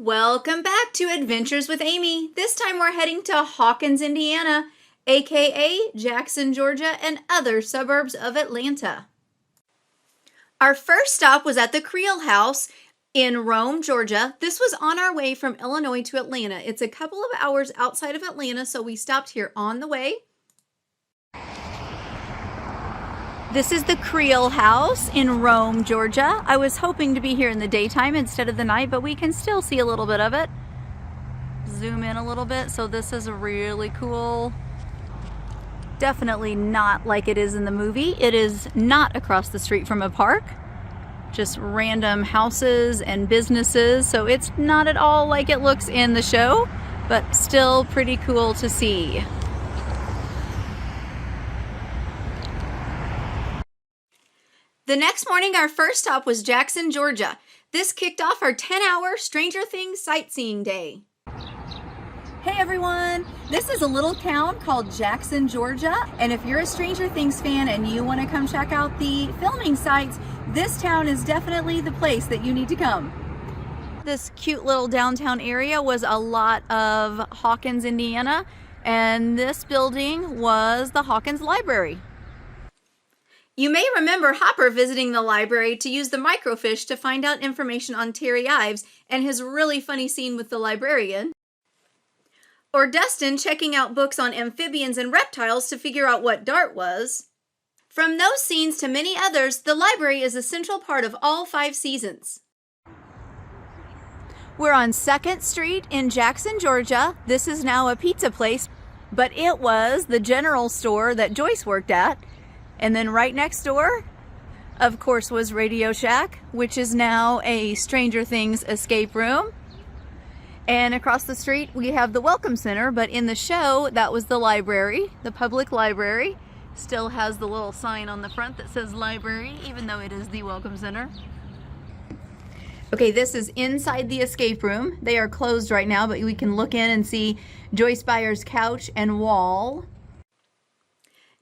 Welcome back to Adventures with Amy. This time we're heading to Hawkins, Indiana, aka Jackson, Georgia, and other suburbs of Atlanta. Our first stop was at the Creel house in Rome, Georgia. This was on our way from Illinois to Atlanta. It's a couple of hours outside of Atlanta, so we stopped here on the way. This is the Creel house in Rome, Georgia. I was hoping to be here in the daytime instead of the night, but we can still see a little bit of it. Zoom in a little bit. So this is really cool. Definitely not like it is in the movie. It is not across the street from a park. Just random houses and businesses. So it's not at all like it looks in the show, but still pretty cool to see. The next morning, our first stop was Jackson, Georgia. This kicked off our 10-hour Stranger Things sightseeing day. Hey everyone, this is a little town called Jackson, Georgia, and if you're a Stranger Things fan and you want to come check out the filming sites, this town is definitely the place that you need to come. This cute little downtown area was a lot of Hawkins, Indiana, and this building was the Hawkins Library. You may remember Hopper visiting the library to use the microfiche to find out information on Terry Ives and his really funny scene with the librarian. Or Dustin checking out books on amphibians and reptiles to figure out what DART was. From those scenes to many others, the library is a central part of all 5 seasons. We're on 2nd Street in Jackson, Georgia. This is now a pizza place, but it was the general store that Joyce worked at. And then right next door, of course, was Radio Shack, which is now a Stranger Things escape room. And across the street, we have the Welcome Center, but in the show, that was the library, the public library. Still has the little sign on the front that says library, even though it is the Welcome Center. Okay, this is inside the escape room. They are closed right now, but we can look in and see Joyce Byers' couch and wall.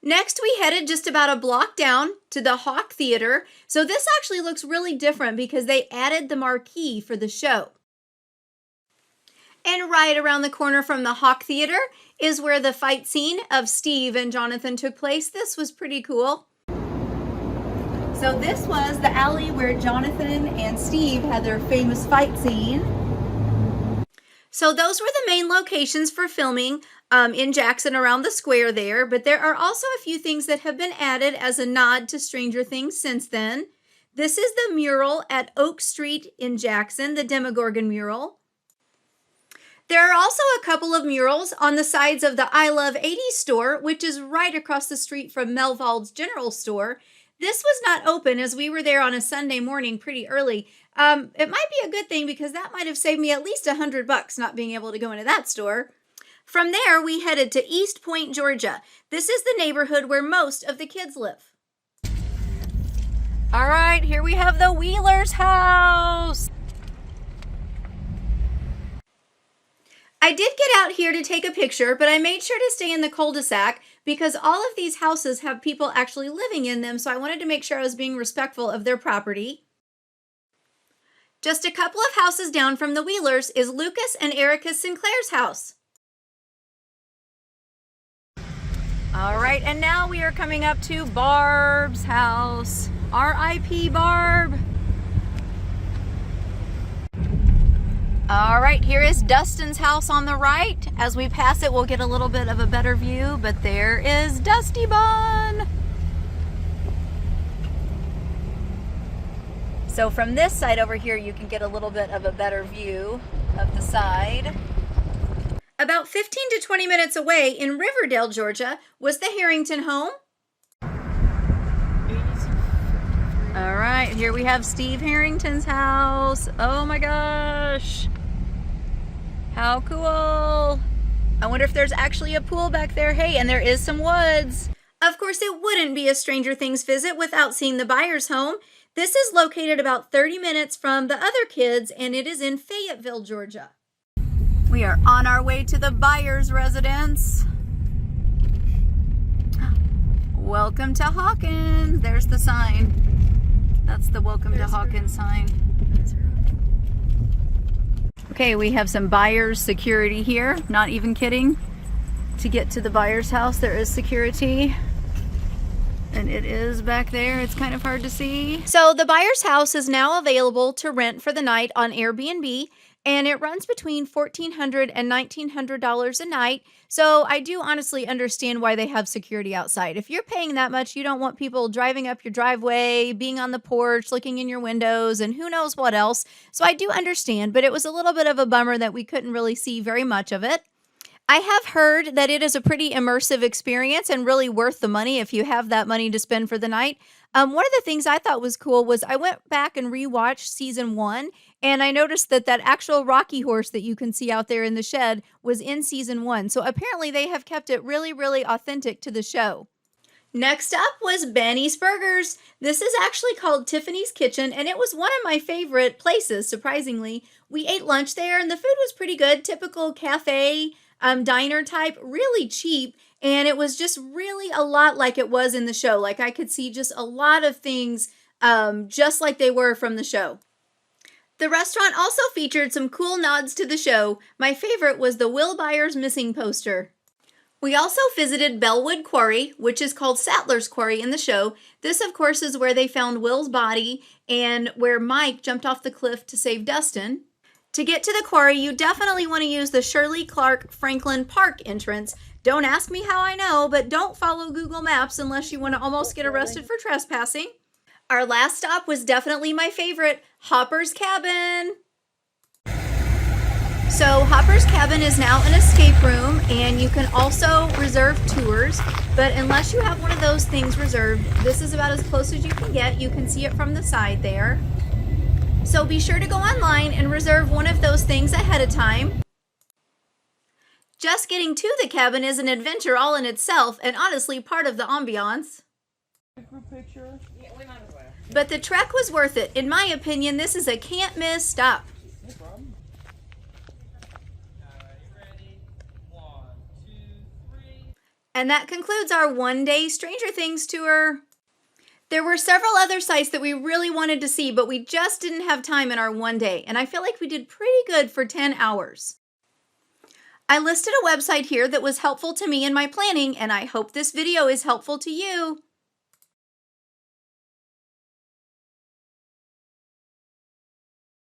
Next, we headed just about a block down to the Hawk Theater. So this actually looks really different because they added the marquee for the show. And right around the corner from the Hawk Theater is where the fight scene of Steve and Jonathan took place. This was pretty cool. So this was the alley where Jonathan and Steve had their famous fight scene. So those were the main locations for filming in Jackson around the square there, but there are also a few things that have been added as a nod to Stranger Things since then. This is the mural at Oak Street in Jackson, the Demogorgon mural. There are also a couple of murals on the sides of the I Love 80s store, which is right across the street from Melvald's General Store. This was not open as we were there on a Sunday morning pretty early. It might be a good thing because that might have saved me at least $100 not being able to go into that store. From there, we headed to East Point, Georgia. This is the neighborhood where most of the kids live. All right, here we have the Wheeler's house. I did get out here to take a picture, but I made sure to stay in the cul-de-sac because all of these houses have people actually living in them, so I wanted to make sure I was being respectful of their property. Just a couple of houses down from the Wheelers is Lucas and Erica Sinclair's house. All right, and now we are coming up to Barb's house. R.I.P. Barb. All right, here is Dustin's house on the right. As we pass it, we'll get a little bit of a better view, but there is Dusty Bun. So from this side over here, you can get a little bit of a better view of the side. About 15 to 20 minutes away in Riverdale, Georgia, was the Harrington home. All right, here we have Steve Harrington's house. Oh my gosh. How cool. I wonder if there's actually a pool back there. Hey, and there is some woods. Of course, it wouldn't be a Stranger Things visit without seeing the Byers home. This is located about 30 minutes from the other kids, and it is in Fayetteville, Georgia. We are on our way to the Byers residence. Welcome to Hawkins. There's the sign. That's the Welcome to Hawkins sign. Okay, we have some Byers security here. Not even kidding. To get to the Byers house, there is security. And it is back there. It's kind of hard to see. So the Byers house is now available to rent for the night on Airbnb, and it runs between $1,400 and $1,900 a night. So I do honestly understand why they have security outside. If you're paying that much, you don't want people driving up your driveway, being on the porch, looking in your windows, and who knows what else. So I do understand, but it was a little bit of a bummer that we couldn't really see very much of it. I have heard that it is a pretty immersive experience and really worth the money if you have that money to spend for the night. One of the things I thought was cool was I went back and rewatched season 1, and I noticed that that actual Rocky horse that you can see out there in the shed was in season 1. So apparently they have kept it really, really authentic to the show. Next up was Benny's Burgers. This is actually called Tiffany's Kitchen, and it was one of my favorite places, surprisingly. We ate lunch there, and the food was pretty good. Typical cafe, diner type, really cheap. And it was just really a lot like it was in the show. Like I could see just a lot of things just like they were from the show. The restaurant also featured some cool nods to the show. My favorite was the Will Byers missing poster. We also visited Bellwood Quarry, which is called Sattler's Quarry in the show. This, of course, is where they found Will's body and where Mike jumped off the cliff to save Dustin. To get to the quarry, you definitely want to use the Shirley Clark Franklin Park entrance. Don't ask me how I know, but don't follow Google Maps unless you want to almost get arrested for trespassing. Our last stop was definitely my favorite, Hopper's Cabin. So Hopper's Cabin is now an escape room, and you can also reserve tours, but unless you have one of those things reserved, this is about as close as you can get. You can see it from the side there. So be sure to go online and reserve one of those things ahead of time. Just getting to the cabin is an adventure all in itself, and honestly part of the ambiance. But the trek was worth it. In my opinion, this is a can't miss stop. No problem. Ready? 1, 2, 3. And that concludes our one-day Stranger Things tour. There were several other sites that we really wanted to see, but we just didn't have time in our one day, and I feel like we did pretty good for 10 hours. I listed a website here that was helpful to me in my planning, and I hope this video is helpful to you.